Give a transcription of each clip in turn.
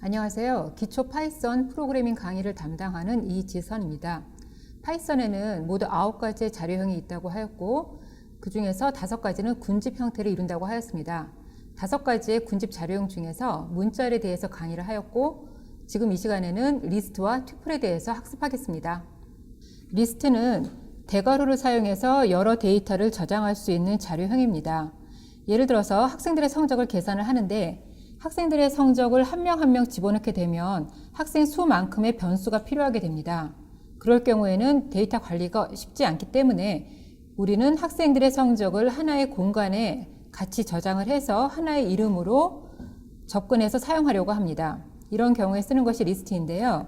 안녕하세요. 기초 파이썬 프로그래밍 강의를 담당하는 이지선입니다. 파이썬에는 모두 9가지의 자료형이 있다고 하였고 그 중에서 5가지는 군집 형태를 이룬다고 하였습니다. 5가지의 군집 자료형 중에서 문자에 대해서 강의를 하였고 지금 이 시간에는 리스트와 튜플에 대해서 학습하겠습니다. 리스트는 대괄호를 사용해서 여러 데이터를 저장할 수 있는 자료형입니다. 예를 들어서 학생들의 성적을 계산을 하는데 학생들의 성적을 한 명 한 명 집어넣게 되면 학생 수만큼의 변수가 필요하게 됩니다. 그럴 경우에는 데이터 관리가 쉽지 않기 때문에 우리는 학생들의 성적을 하나의 공간에 같이 저장을 해서 하나의 이름으로 접근해서 사용하려고 합니다. 이런 경우에 쓰는 것이 리스트인데요.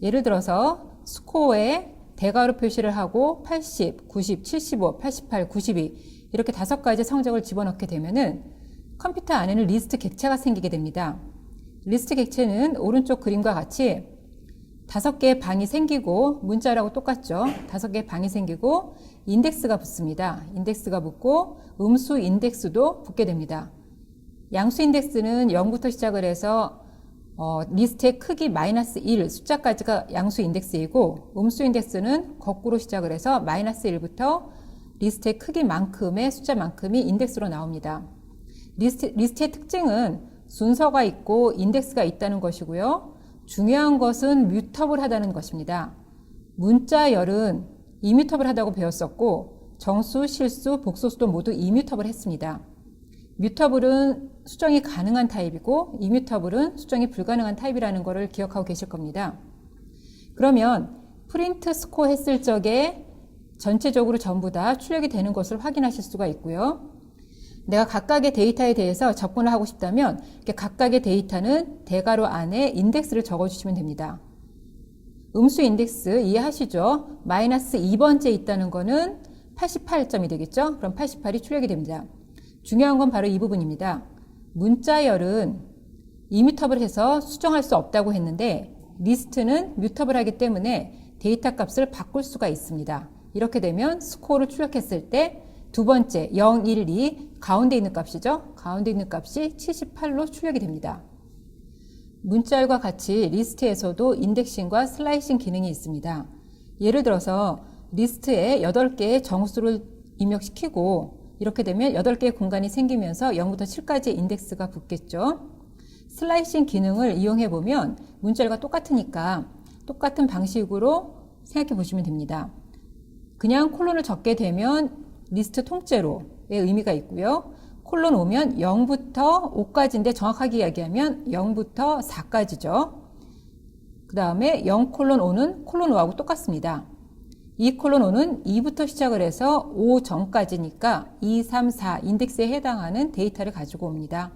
예를 들어서 스코어에 대괄호 표시를 하고 80, 90, 75, 88, 92 이렇게 5가지 성적을 집어넣게 되면은 컴퓨터 안에는 리스트 객체가 생기게 됩니다. 리스트 객체는 오른쪽 그림과 같이 5개의 방이 생기고 문자라고 똑같죠. 5개의 방이 생기고 인덱스가 붙습니다. 인덱스가 붙고 음수 인덱스도 붙게 됩니다. 양수 인덱스는 0부터 시작을 해서 리스트의 크기 -1 숫자까지가 양수 인덱스이고 음수 인덱스는 거꾸로 시작을 해서 -1부터 리스트의 크기만큼의 숫자만큼이 인덱스로 나옵니다. 리스트의 특징은 순서가 있고 인덱스가 있다는 것이고요. 중요한 것은 뮤터블하다는 것입니다. 문자열은 이뮤터블하다고 배웠었고 정수, 실수, 복소수도 모두 이뮤터블했습니다. 뮤터블은 수정이 가능한 타입이고 이뮤터블은 수정이 불가능한 타입이라는 것을 기억하고 계실 겁니다. 그러면 프린트 스코어 했을 적에 전체적으로 전부 다 출력이 되는 것을 확인하실 수가 있고요. 내가 각각의 데이터에 대해서 접근을 하고 싶다면 각각의 데이터는 대괄호 안에 인덱스를 적어주시면 됩니다. 음수 인덱스 이해하시죠? -2번째 있다는 거는 88점이 되겠죠? 그럼 88이 출력이 됩니다. 중요한 건 바로 이 부분입니다. 문자열은 이뮤터블해서 수정할 수 없다고 했는데 리스트는 뮤터블하기 때문에 데이터 값을 바꿀 수가 있습니다. 이렇게 되면 스코어를 출력했을 때 두 번째 0, 1, 2 가운데 있는 값이죠. 가운데 있는 값이 78로 출력이 됩니다. 문자열과 같이 리스트에서도 인덱싱과 슬라이싱 기능이 있습니다. 예를 들어서 리스트에 8개의 정수를 입력시키고 이렇게 되면 8개의 공간이 생기면서 0부터 7까지 인덱스가 붙겠죠. 슬라이싱 기능을 이용해 보면 문자열과 똑같으니까 똑같은 방식으로 생각해 보시면 됩니다. 그냥 콜론을 적게 되면 리스트 통째로의 의미가 있고요. 콜론 오면 0부터 5까지인데 정확하게 이야기하면 0부터 4까지죠. 그 다음에 0 콜론 5는 콜론 5하고 똑같습니다. 2 콜론 5는 2부터 시작을 해서 5 전까지니까 2, 3, 4 인덱스에 해당하는 데이터를 가지고 옵니다.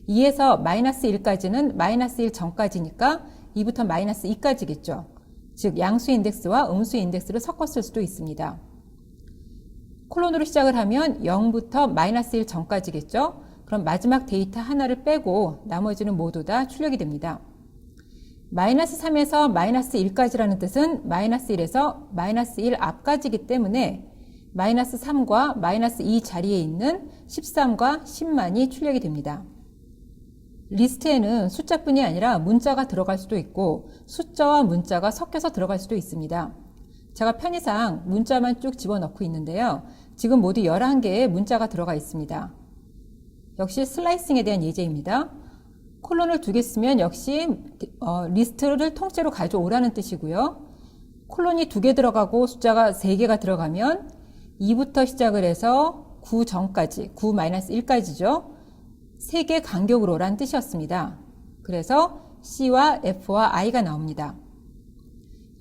2에서 -1까지는 -1 전까지니까 2부터 -2까지겠죠. 즉 양수 인덱스와 음수 인덱스를 섞어 쓸 수도 있습니다. 콜론으로 시작을 하면 0부터 -1 전까지겠죠. 그럼 마지막 데이터 하나를 빼고 나머지는 모두 다 출력이 됩니다. -3에서 -1까지라는 뜻은 -1에서 -1 앞까지이기 때문에 -3과 -2 자리에 있는 13과 10만이 출력이 됩니다. 리스트에는 숫자뿐이 아니라 문자가 들어갈 수도 있고 숫자와 문자가 섞여서 들어갈 수도 있습니다. 제가 편의상 문자만 쭉 집어넣고 있는데요. 지금 모두 11개의 문자가 들어가 있습니다. 역시 슬라이싱에 대한 예제입니다. 콜론을 2개 쓰면 역시 리스트를 통째로 가져오라는 뜻이고요. 콜론이 2개 들어가고 숫자가 3개가 들어가면 2부터 시작을 해서 9 전까지, 9-1까지죠. 3개 간격으로 오라는 뜻이었습니다. 그래서 C와 F와 I가 나옵니다.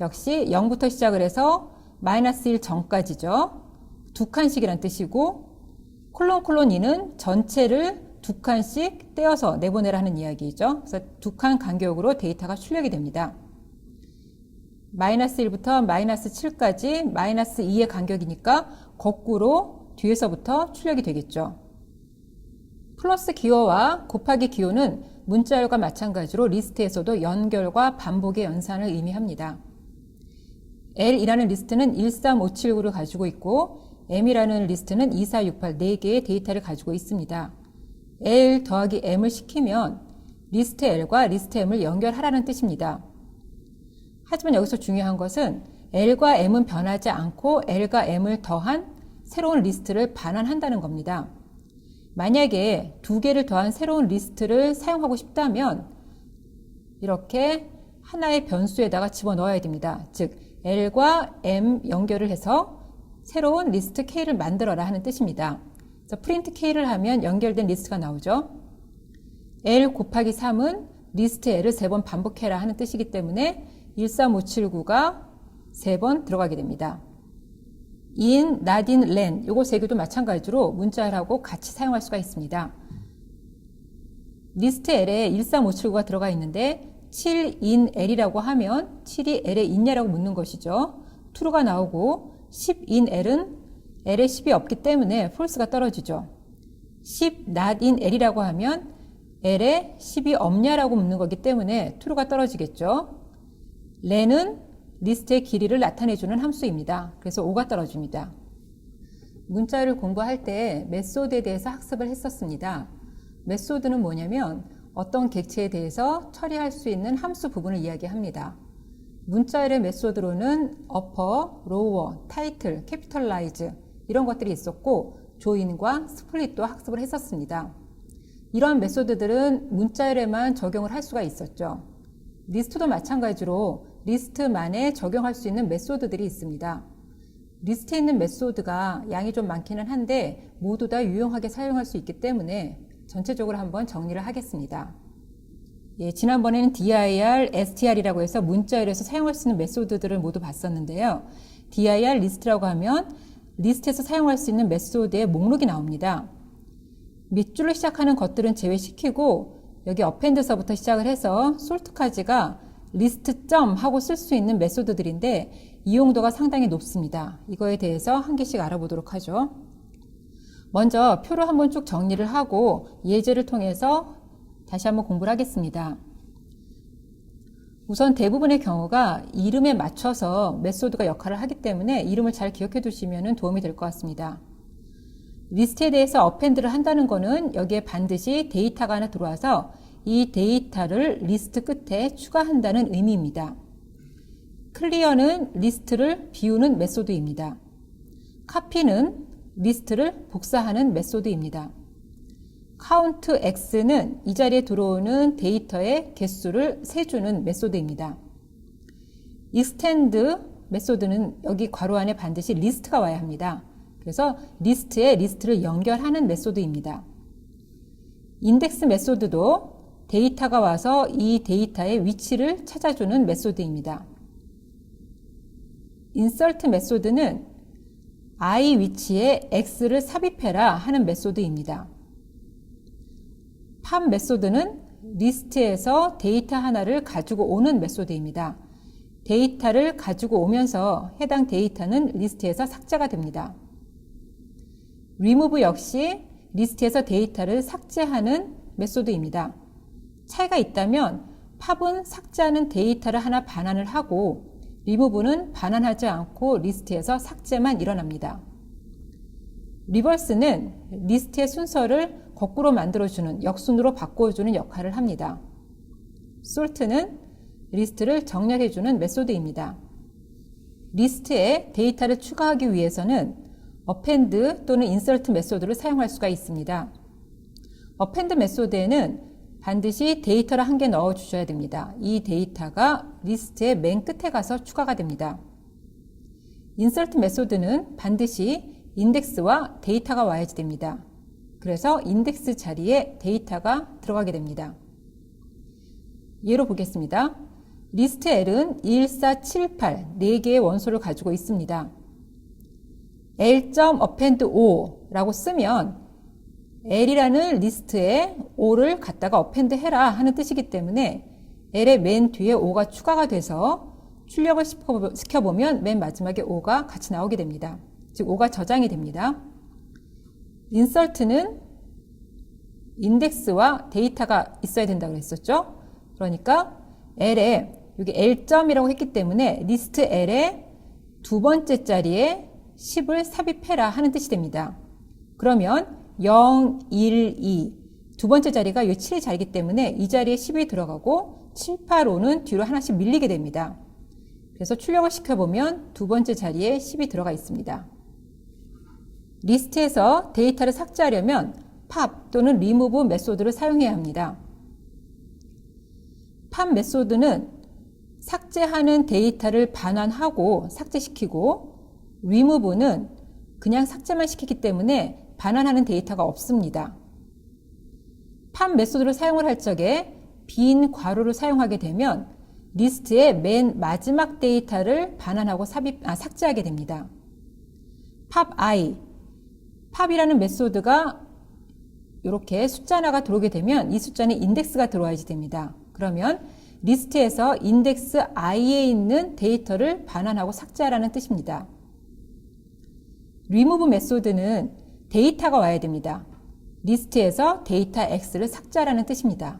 역시 0부터 시작을 해서 -1 전까지죠. 2칸씩이란 뜻이고 콜론 2는 전체를 2칸씩 떼어서 내보내라는 이야기죠. 그래서 2칸 간격으로 데이터가 출력이 됩니다. -1부터 -7까지 -2의 간격이니까 거꾸로 뒤에서부터 출력이 되겠죠. 플러스 기호와 곱하기 기호는 문자열과 마찬가지로 리스트에서도 연결과 반복의 연산을 의미합니다. L이라는 리스트는 13579를 가지고 있고 M이라는 리스트는 2468 4개의 데이터를 가지고 있습니다. L 더하기 M을 시키면 리스트 L과 리스트 M을 연결하라는 뜻입니다. 하지만 여기서 중요한 것은 L과 M은 변하지 않고 L과 M을 더한 새로운 리스트를 반환한다는 겁니다. 만약에 두 개를 더한 새로운 리스트를 사용하고 싶다면 이렇게 하나의 변수에다가 집어넣어야 됩니다. 즉 L과 M 연결을 해서 새로운 리스트 K를 만들어라 하는 뜻입니다. 그래서 프린트 K를 하면 연결된 리스트가 나오죠. L 곱하기 3은 리스트 L을 3번 반복해라 하는 뜻이기 때문에 13579가 3번 들어가게 됩니다. in, not in, len 요거 세 개도 마찬가지로 문자열하고 같이 사용할 수가 있습니다. 리스트 L에 13579가 들어가 있는데 7 in L이라고 하면 7이 L에 있냐라고 묻는 것이죠. true가 나오고 10 in L은 L에 10이 없기 때문에 false가 떨어지죠. 10 not in L이라고 하면 L에 10이 없냐라고 묻는 거기 때문에 true가 떨어지겠죠. len은 리스트의 길이를 나타내주는 함수입니다. 그래서 5가 떨어집니다. 문자열을 공부할 때 메소드에 대해서 학습을 했었습니다. 메소드는 뭐냐면 어떤 객체에 대해서 처리할 수 있는 함수 부분을 이야기합니다. 문자열의 메소드로는 upper, lower, title, capitalize 이런 것들이 있었고 join과 split도 학습을 했었습니다. 이런 메소드들은 문자열에만 적용을 할 수가 있었죠. 리스트도 마찬가지로 리스트만에 적용할 수 있는 메소드들이 있습니다. 리스트에 있는 메소드가 양이 좀 많기는 한데 모두 다 유용하게 사용할 수 있기 때문에 전체적으로 한번 정리를 하겠습니다. 예, 지난번에는 dir, str이라고 해서 문자열에서 사용할 수 있는 메소드들을 모두 봤었는데요. dir 리스트라고 하면 리스트에서 사용할 수 있는 메소드의 목록이 나옵니다. 밑줄로 시작하는 것들은 제외시키고 여기 append서부터 시작을 해서 sort까지가 리스트 점 하고 쓸 수 있는 메소드들인데 이용도가 상당히 높습니다. 이거에 대해서 한 개씩 알아보도록 하죠. 먼저 표로 한번 쭉 정리를 하고 예제를 통해서 다시 한번 공부를 하겠습니다. 우선 대부분의 경우가 이름에 맞춰서 메소드가 역할을 하기 때문에 이름을 잘 기억해 두시면 도움이 될 것 같습니다. 리스트에 대해서 append를 한다는 거는 여기에 반드시 데이터가 하나 들어와서 이 데이터를 리스트 끝에 추가한다는 의미입니다. 클리어는 리스트를 비우는 메소드입니다. 카피는 리스트를 복사하는 메소드입니다. count x는 이 자리에 들어오는 데이터의 개수를 세주는 메소드입니다. extend 메소드는 여기 괄호 안에 반드시 리스트가 와야 합니다. 그래서 리스트에 리스트를 연결하는 메소드입니다. 인덱스 메소드도 데이터가 와서 이 데이터의 위치를 찾아주는 메소드입니다. insert 메소드는 i 위치에 x를 삽입해라 하는 메소드입니다. pop 메소드는 리스트에서 데이터 하나를 가지고 오는 메소드입니다. 데이터를 가지고 오면서 해당 데이터는 리스트에서 삭제가 됩니다. remove 역시 리스트에서 데이터를 삭제하는 메소드입니다. 차이가 있다면 팝은 삭제하는 데이터를 하나 반환을 하고 remove는 반환하지 않고 리스트에서 삭제만 일어납니다. reverse는 리스트의 순서를 거꾸로 만들어주는 역순으로 바꿔주는 역할을 합니다. sort는 리스트를 정렬해주는 메소드입니다. 리스트에 데이터를 추가하기 위해서는 append 또는 insert 메소드를 사용할 수가 있습니다. append 메소드에는 반드시 데이터를 한 개 넣어 주셔야 됩니다. 이 데이터가 리스트의 맨 끝에 가서 추가가 됩니다. insert 메소드는 반드시 인덱스와 데이터가 와야지 됩니다. 그래서 인덱스 자리에 데이터가 들어가게 됩니다. 예로 보겠습니다. 리스트 L은 1478, 4개의 원소를 가지고 있습니다. L.append O라고 쓰면 L이라는 리스트에 O를 갖다가 append 해라 하는 뜻이기 때문에 L의 맨 뒤에 O가 추가가 돼서 출력을 시켜보면 맨 마지막에 O가 같이 나오게 됩니다. 즉 O가 저장이 됩니다. insert는 인덱스와 데이터가 있어야 된다고 했었죠. 그러니까 L에 여기 L점이라고 했기 때문에 리스트 L의 두 번째 자리에 10을 삽입해라 하는 뜻이 됩니다. 그러면 0, 1, 2 두 두 번째 자리가 이 7이 자리이기 때문에 이 자리에 10이 들어가고 7, 8, 5는 뒤로 하나씩 밀리게 됩니다. 그래서 출력을 시켜보면 두 번째 자리에 10이 들어가 있습니다. 리스트에서 데이터를 삭제하려면 팝 또는 remove 메소드를 사용해야 합니다. 팝 메소드는 삭제하는 데이터를 반환하고 삭제시키고 remove는 그냥 삭제만 시키기 때문에 반환하는 데이터가 없습니다. 팝 메소드를 사용을 할 적에 빈 괄호를 사용하게 되면 리스트의 맨 마지막 데이터를 반환하고 삭제하게 됩니다. popI, pop이라는 메소드가 이렇게 숫자 하나가 들어오게 되면 이 숫자는 인덱스가 들어와야지 됩니다. 그러면 리스트에서 인덱스 i에 있는 데이터를 반환하고 삭제하라는 뜻입니다. remove 메소드는 데이터가 와야 됩니다. 리스트에서 데이터 x를 삭제하라는 뜻입니다.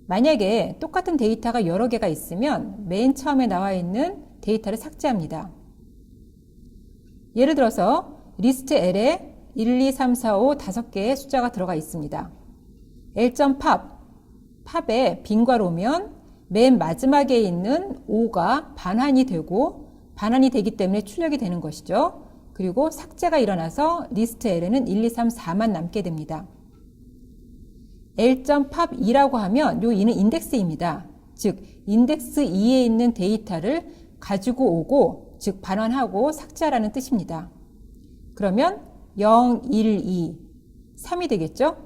만약에 똑같은 데이터가 여러 개가 있으면 맨 처음에 나와 있는 데이터를 삭제합니다. 예를 들어서 리스트 L에 1, 2, 3, 4, 5 5개의 숫자가 들어가 있습니다. L.pop, 팝에 빈 괄호면 맨 마지막에 있는 5가 반환이 되기 때문에 출력이 되는 것이죠. 그리고 삭제가 일어나서 리스트 L에는 1, 2, 3, 4만 남게 됩니다. L.pop2라고 하면 요 2는 인덱스입니다. 즉 인덱스 2에 있는 데이터를 가지고 오고 즉 반환하고 삭제하라는 뜻입니다. 그러면 0, 1, 2, 3이 되겠죠?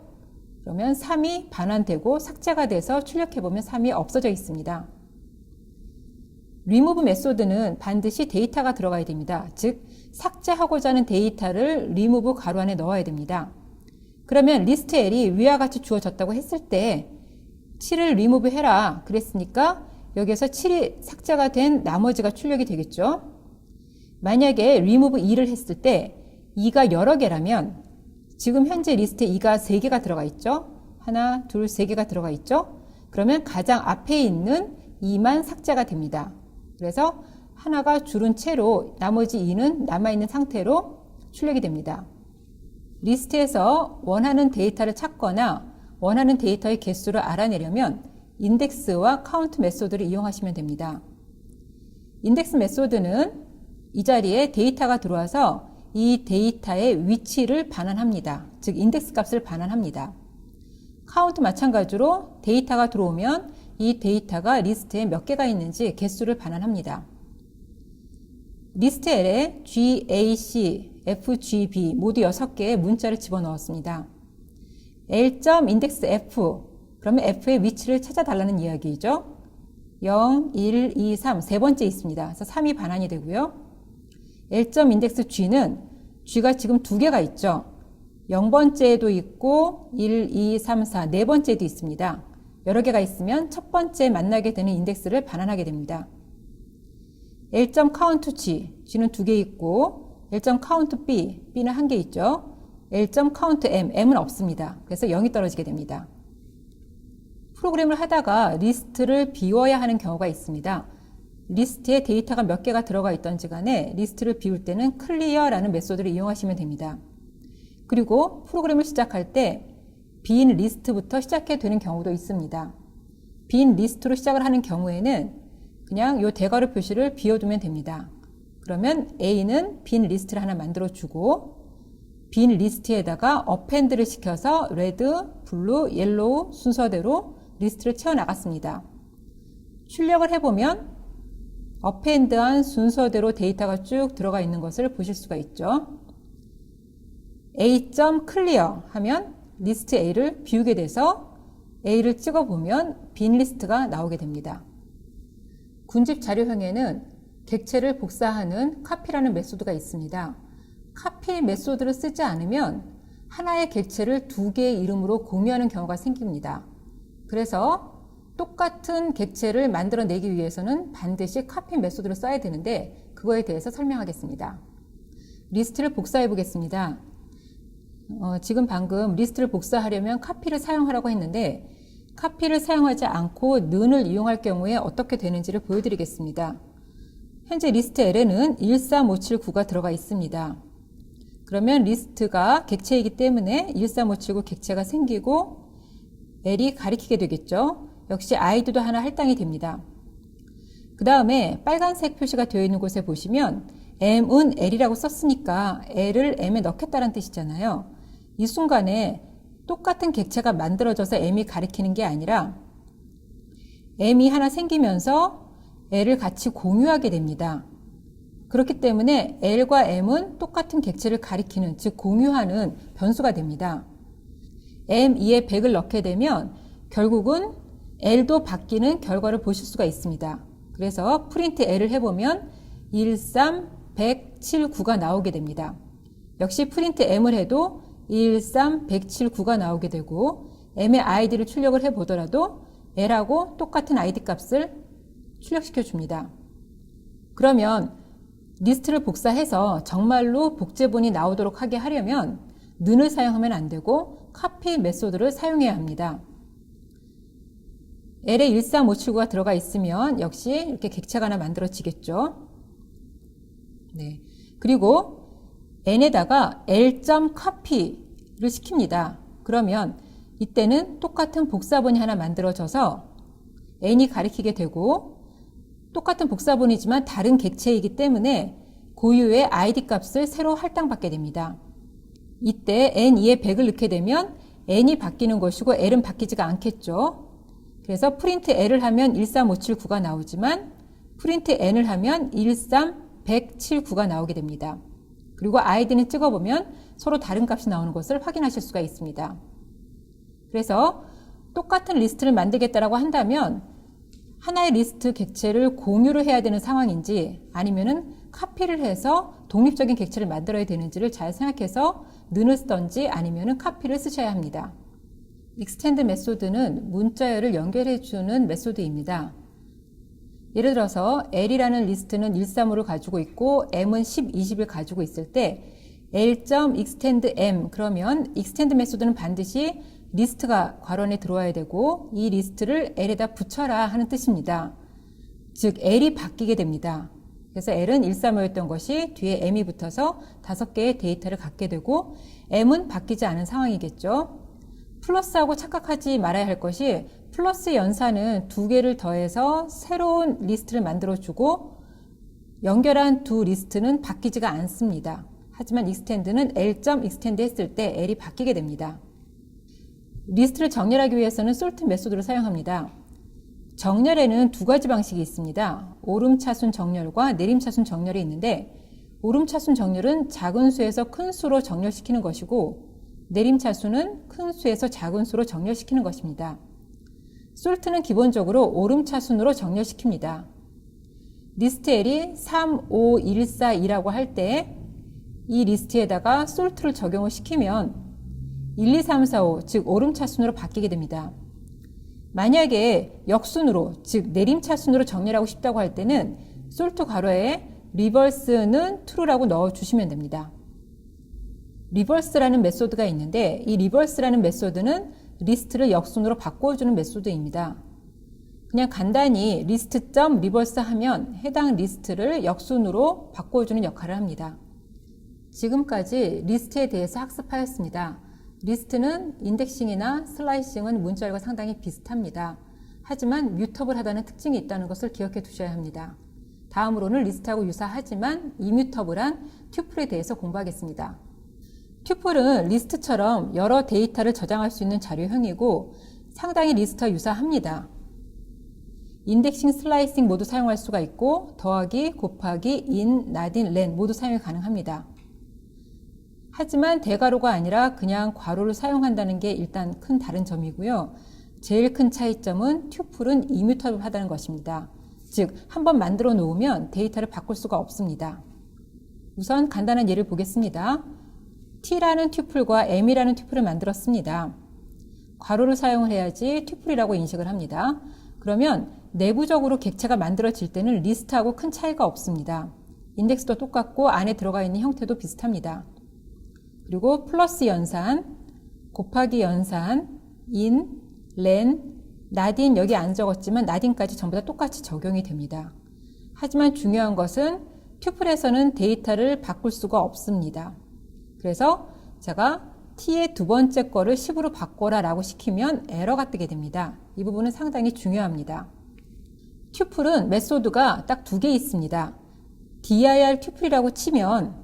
그러면 3이 반환되고 삭제가 돼서 출력해보면 3이 없어져 있습니다. remove 메소드는 반드시 데이터가 들어가야 됩니다. 즉 삭제하고자 하는 데이터를 remove 가로 안에 넣어야 됩니다. 그러면 리스트 L이 위와 같이 주어졌다고 했을 때 7을 remove 해라 그랬으니까 여기에서 7이 삭제가 된 나머지가 출력이 되겠죠. 만약에 remove 2를 했을 때 2가 여러 개라면 지금 현재 리스트에 2가 3개가 들어가 있죠. 하나, 둘, 3개가 들어가 있죠. 그러면 가장 앞에 있는 2만 삭제가 됩니다. 그래서 하나가 줄은 채로 나머지 2는 남아있는 상태로 출력이 됩니다. 리스트에서 원하는 데이터를 찾거나 원하는 데이터의 개수를 알아내려면 인덱스와 카운트 메소드를 이용하시면 됩니다. 인덱스 메소드는 이 자리에 데이터가 들어와서 이 데이터의 위치를 반환합니다. 즉 인덱스 값을 반환합니다. 카운트 마찬가지로 데이터가 들어오면 이 데이터가 리스트에 몇 개가 있는지 개수를 반환합니다. 리스트 L에 G, A, C, F, G, B 모두 6개의 문자를 집어넣었습니다. L.indexF 그러면 F의 위치를 찾아달라는 이야기죠. 0, 1, 2, 3 세 번째 있습니다. 그래서 3이 반환이 되고요. L.indexG는 G가 지금 2개가 있죠. 0번째에도 있고 1, 2, 3, 4 네 번째에도 있습니다. 여러 개가 있으면 첫 번째 만나게 되는 인덱스를 반환하게 됩니다. L.countG, G는 2개 있고 L.countB, B는 1개 있죠. L.countM, M은 없습니다. 그래서 0이 떨어지게 됩니다. 프로그램을 하다가 리스트를 비워야 하는 경우가 있습니다. 리스트에 데이터가 몇 개가 들어가 있던지 간에 리스트를 비울 때는 clear라는 메소드를 이용하시면 됩니다. 그리고 프로그램을 시작할 때 빈 리스트부터 시작해야 되는 경우도 있습니다. 빈 리스트로 시작을 하는 경우에는 그냥 이 대괄호 표시를 비워두면 됩니다. 그러면 A는 빈 리스트를 하나 만들어주고 빈 리스트에다가 append를 시켜서 레드, 블루, 옐로우 순서대로 리스트를 채워나갔습니다. 출력을 해보면 append한 순서대로 데이터가 쭉 들어가 있는 것을 보실 수가 있죠. A.clear 하면 리스트 A를 비우게 돼서 A를 찍어보면 빈 리스트가 나오게 됩니다. 군집 자료형에는 객체를 복사하는 카피라는 메소드가 있습니다. 카피 메소드를 쓰지 않으면 하나의 객체를 2개의 이름으로 공유하는 경우가 생깁니다. 그래서 똑같은 객체를 만들어내기 위해서는 반드시 카피 메소드를 써야 되는데 그거에 대해서 설명하겠습니다. 리스트를 복사해 보겠습니다. 지금 방금 리스트를 복사하려면 카피를 사용하라고 했는데 카피를 사용하지 않고 는을 이용할 경우에 어떻게 되는지를 보여드리겠습니다. 현재 리스트 L에는 13579가 들어가 있습니다. 그러면 리스트가 객체이기 때문에 1357구 객체가 생기고 L이 가리키게 되겠죠. 역시 id도 하나 할당이 됩니다. 그 다음에 빨간색 표시가 되어 있는 곳에 보시면 M은 L이라고 썼으니까 L을 M에 넣겠다는 뜻이잖아요. 이 순간에 똑같은 객체가 만들어져서 M이 가리키는 게 아니라 M이 하나 생기면서 L을 같이 공유하게 됩니다. 그렇기 때문에 L과 M은 똑같은 객체를 가리키는, 즉 공유하는 변수가 됩니다. M2에 100을 넣게 되면 결국은 L도 바뀌는 결과를 보실 수가 있습니다. 그래서 프린트 L을 해보면 13179가 나오게 됩니다. 역시 프린트 M을 해도 13179가 나오게 되고 M의 id를 출력을 해보더라도 L하고 똑같은 id 값을 출력시켜 줍니다. 그러면 리스트를 복사해서 정말로 복제본이 나오도록 하게 하려면 는을 사용하면 안 되고 copy 메소드를 사용해야 합니다. L에 13579가 들어가 있으면 역시 이렇게 객체가 하나 만들어지겠죠. 네. 그리고 n에다가 l.copy를 시킵니다. 그러면 이때는 똑같은 복사본이 하나 만들어져서 n이 가리키게 되고 똑같은 복사본이지만 다른 객체이기 때문에 고유의 id 값을 새로 할당받게 됩니다. 이때 n2에 100을 넣게 되면 n이 바뀌는 것이고 l은 바뀌지가 않겠죠. 그래서 프린트 l을 하면 13579가 나오지만 프린트 n을 하면 13179가 나오게 됩니다. 그리고 id는 찍어보면 서로 다른 값이 나오는 것을 확인하실 수가 있습니다. 그래서 똑같은 리스트를 만들겠다라고 한다면 하나의 리스트 객체를 공유를 해야 되는 상황인지 아니면은 카피를 해서 독립적인 객체를 만들어야 되는지를 잘 생각해서 는을 쓰던지 아니면은 카피를 쓰셔야 합니다. extend 메소드는 문자열을 연결해주는 메소드입니다. 예를 들어서 L이라는 리스트는 135를 가지고 있고 M은 10, 20을 가지고 있을 때 L.extend M 그러면 extend 메소드는 반드시 리스트가 괄호 안에 들어와야 되고 이 리스트를 L에다 붙여라 하는 뜻입니다. 즉 L이 바뀌게 됩니다. 그래서 L은 135였던 것이 뒤에 M이 붙어서 5개의 데이터를 갖게 되고 M은 바뀌지 않은 상황이겠죠. 플러스하고 착각하지 말아야 할 것이 플러스 연산은 2개를 더해서 새로운 리스트를 만들어주고 연결한 두 리스트는 바뀌지가 않습니다. 하지만 extend는 L.extend 했을 때 L이 바뀌게 됩니다. 리스트를 정렬하기 위해서는 sort 메소드를 사용합니다. 정렬에는 두 가지 방식이 있습니다. 오름차순 정렬과 내림차순 정렬이 있는데 오름차순 정렬은 작은 수에서 큰 수로 정렬시키는 것이고 내림차순은 큰 수에서 작은 수로 정렬시키는 것입니다. sort는 기본적으로 오름차순으로 정렬시킵니다. 리스트 L이 3, 5, 1, 4, 2라고 할 때 이 리스트에다가 sort를 적용을 시키면 1, 2, 3, 4, 5, 즉 오름차순으로 바뀌게 됩니다. 만약에 역순으로, 즉 내림차순으로 정렬하고 싶다고 할 때는 sort 괄호에 reverse는 true라고 넣어주시면 됩니다. reverse라는 메소드가 있는데 이 reverse라는 메소드는 리스트를 역순으로 바꿔주는 메소드입니다. 그냥 간단히 list.reverse 하면 해당 리스트를 역순으로 바꿔주는 역할을 합니다. 지금까지 리스트에 대해서 학습하였습니다. 리스트는 인덱싱이나 슬라이싱은 문자열과 상당히 비슷합니다. 하지만 뮤터블 하다는 특징이 있다는 것을 기억해 두셔야 합니다. 다음으로는 리스트하고 유사하지만 이뮤터블한 튜플에 대해서 공부하겠습니다. 튜플은 리스트처럼 여러 데이터를 저장할 수 있는 자료형이고 상당히 리스트와 유사합니다. 인덱싱, 슬라이싱 모두 사용할 수가 있고 더하기, 곱하기, 인, 나딘, 렌 모두 사용이 가능합니다. 하지만 대괄호가 아니라 그냥 괄호를 사용한다는 게 일단 큰 다른 점이고요. 제일 큰 차이점은 튜플은 이뮤터블하다는 것입니다. 즉, 한번 만들어 놓으면 데이터를 바꿀 수가 없습니다. 우선 간단한 예를 보겠습니다. T라는 튜플과 M이라는 튜플을 만들었습니다. 괄호를 사용을 해야지 튜플이라고 인식을 합니다. 그러면 내부적으로 객체가 만들어질 때는 리스트하고 큰 차이가 없습니다. 인덱스도 똑같고 안에 들어가 있는 형태도 비슷합니다. 그리고 플러스 연산, 곱하기 연산, 인, 렌, 나딘 여기 안 적었지만 나딘까지 전부 다 똑같이 적용이 됩니다. 하지만 중요한 것은 튜플에서는 데이터를 바꿀 수가 없습니다. 그래서 제가 t의 두 번째 거를 10으로 바꿔라 라고 시키면 에러가 뜨게 됩니다. 이 부분은 상당히 중요합니다. 튜플은 메소드가 딱 두 개 있습니다. dir 튜플이라고 치면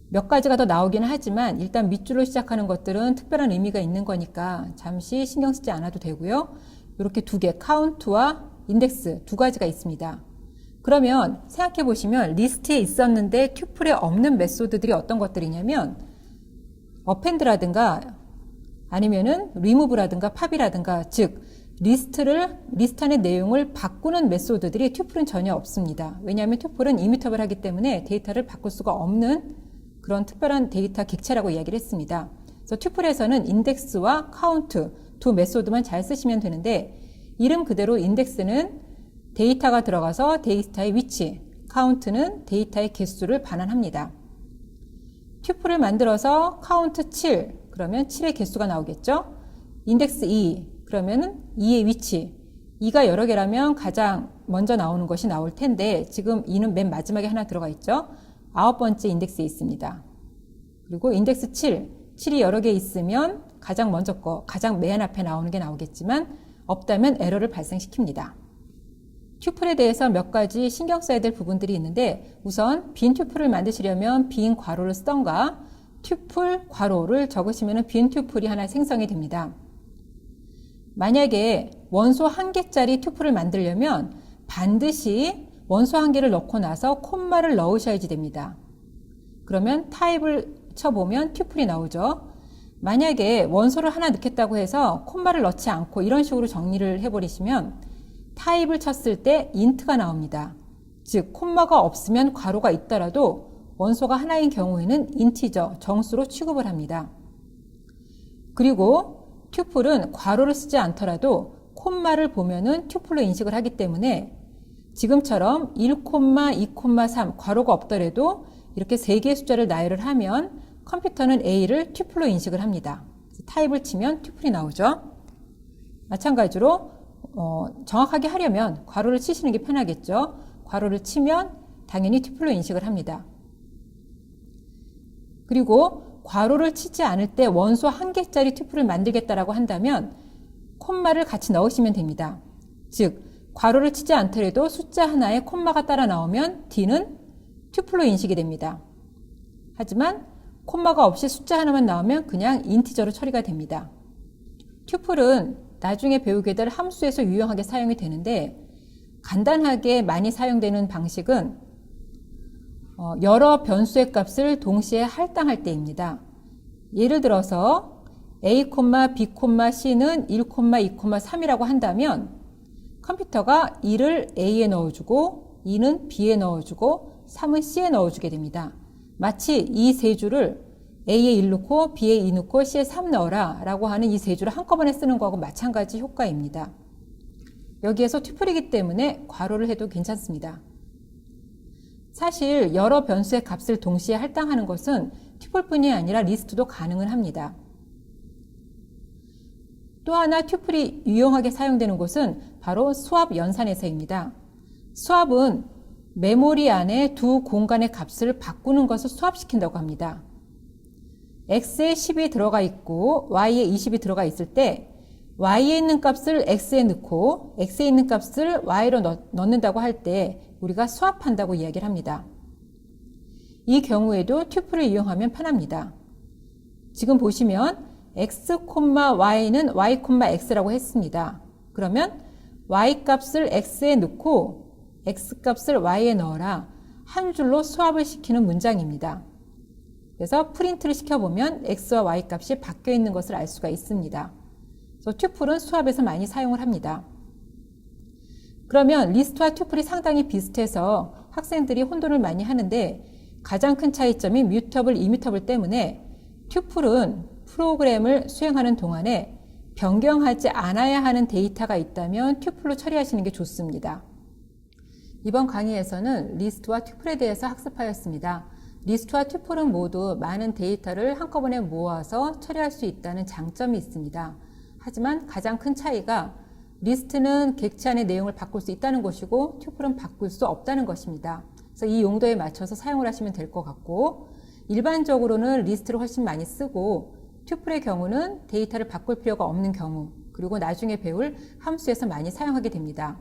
몇 가지가 더 나오기는 하지만 일단 밑줄로 시작하는 것들은 특별한 의미가 있는 거니까 잠시 신경 쓰지 않아도 되고요. 이렇게 두 개, 카운트와 인덱스 두 가지가 있습니다. 그러면 생각해 보시면 리스트에 있었는데 튜플에 없는 메소드들이 어떤 것들이냐면 어펜드라든가 아니면은 리무브라든가 팝이라든가 즉 리스트 안의 내용을 바꾸는 메소드들이 튜플은 전혀 없습니다. 왜냐하면 튜플은 이뮤터블 하기 때문에 데이터를 바꿀 수가 없는 그런 특별한 데이터 객체라고 이야기를 했습니다. 그래서 튜플에서는 인덱스와 카운트 두 메소드만 잘 쓰시면 되는데 이름 그대로 인덱스는 데이터가 들어가서 데이터의 위치, 카운트는 데이터의 개수를 반환합니다. 튜플을 만들어서 카운트 7, 그러면 7의 개수가 나오겠죠? 인덱스 2, 그러면 2의 위치. 2가 여러 개라면 가장 먼저 나오는 것이 나올 텐데 지금 2는 맨 마지막에 하나 들어가 있죠? 9번째 인덱스에 있습니다. 그리고 인덱스 7, 7이 여러 개 있으면 가장 먼저 거, 가장 맨 앞에 나오는 게 나오겠지만 없다면 에러를 발생시킵니다. 튜플에 대해서 몇 가지 신경 써야 될 부분들이 있는데 우선 빈 튜플을 만드시려면 빈 괄호를 쓰던가 튜플 괄호를 적으시면 빈 튜플이 하나 생성이 됩니다. 만약에 원소 1개짜리 튜플을 만들려면 반드시 원소 1개를 넣고 나서 콤마를 넣으셔야지 됩니다. 그러면 타입을 쳐보면 튜플이 나오죠. 만약에 원소를 하나 넣겠다고 해서 콤마를 넣지 않고 이런 식으로 정리를 해버리시면 타입을 쳤을 때 int가 나옵니다. 즉 콤마가 없으면 괄호가 있더라도 원소가 하나인 경우에는 인티저, 정수로 취급을 합니다. 그리고 튜플은 괄호를 쓰지 않더라도 콤마를 보면은 튜플로 인식을 하기 때문에 지금처럼 1, 2, 3 괄호가 없더라도 이렇게 3개의 숫자를 나열을 하면 컴퓨터는 A를 튜플로 인식을 합니다. 타입을 치면 튜플이 나오죠. 마찬가지로 정확하게 하려면 괄호를 치시는 게 편하겠죠. 괄호를 치면 당연히 튜플로 인식을 합니다. 그리고 괄호를 치지 않을 때 원소 1개짜리 튜플을 만들겠다라고 한다면 콤마를 같이 넣으시면 됩니다. 즉 괄호를 치지 않더라도 숫자 하나에 콤마가 따라 나오면 D는 튜플로 인식이 됩니다. 하지만 콤마가 없이 숫자 하나만 나오면 그냥 인티저로 처리가 됩니다. 튜플은 나중에 배우게 될 함수에서 유용하게 사용이 되는데 간단하게 많이 사용되는 방식은 여러 변수의 값을 동시에 할당할 때입니다. 예를 들어서 A, B, C는 1, 2, 3이라고 한다면 컴퓨터가 1을 A에 넣어주고 2는 B에 넣어주고 3은 C에 넣어주게 됩니다. 마치 이 세 줄을 A에 1 넣고 B에 2 넣고 C에 3 넣어라 라고 하는 이 세 줄을 한꺼번에 쓰는 거하고 마찬가지 효과입니다. 여기에서 튜플이기 때문에 괄호를 해도 괜찮습니다. 사실 여러 변수의 값을 동시에 할당하는 것은 튜플뿐이 아니라 리스트도 가능은 합니다. 또 하나 튜플이 유용하게 사용되는 곳은 바로 수압 연산에서입니다. 수압은 메모리 안에 두 공간의 값을 바꾸는 것을 수압시킨다고 합니다. x에 10이 들어가 있고 y에 20이 들어가 있을 때 y에 있는 값을 x에 넣고 x에 있는 값을 y로 넣는다고 할 때 우리가 수압한다고 이야기를 합니다. 이 경우에도 튜플을 이용하면 편합니다. 지금 보시면 x, y는 y, x라고 했습니다. 그러면 y 값을 x에 넣고 x 값을 y에 넣어라. 한 줄로 수압을 시키는 문장입니다. 그래서 프린트를 시켜보면 x와 y 값이 바뀌어 있는 것을 알 수가 있습니다. 그래서 튜플은 수압에서 많이 사용을 합니다. 그러면 리스트와 튜플이 상당히 비슷해서 학생들이 혼돈을 많이 하는데 가장 큰 차이점이 뮤터블, 이뮤터블 때문에 튜플은 프로그램을 수행하는 동안에 변경하지 않아야 하는 데이터가 있다면 튜플로 처리하시는 게 좋습니다. 이번 강의에서는 리스트와 튜플에 대해서 학습하였습니다. 리스트와 튜플은 모두 많은 데이터를 한꺼번에 모아서 처리할 수 있다는 장점이 있습니다. 하지만 가장 큰 차이가 리스트는 객체 안의 내용을 바꿀 수 있다는 것이고 튜플은 바꿀 수 없다는 것입니다. 그래서 이 용도에 맞춰서 사용을 하시면 될 것 같고 일반적으로는 리스트를 훨씬 많이 쓰고 튜플의 경우는 데이터를 바꿀 필요가 없는 경우, 그리고 나중에 배울 함수에서 많이 사용하게 됩니다.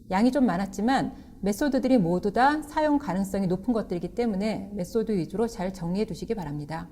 양이 좀 많았지만 메소드들이 모두 다 사용 가능성이 높은 것들이기 때문에 메소드 위주로 잘 정리해 두시기 바랍니다.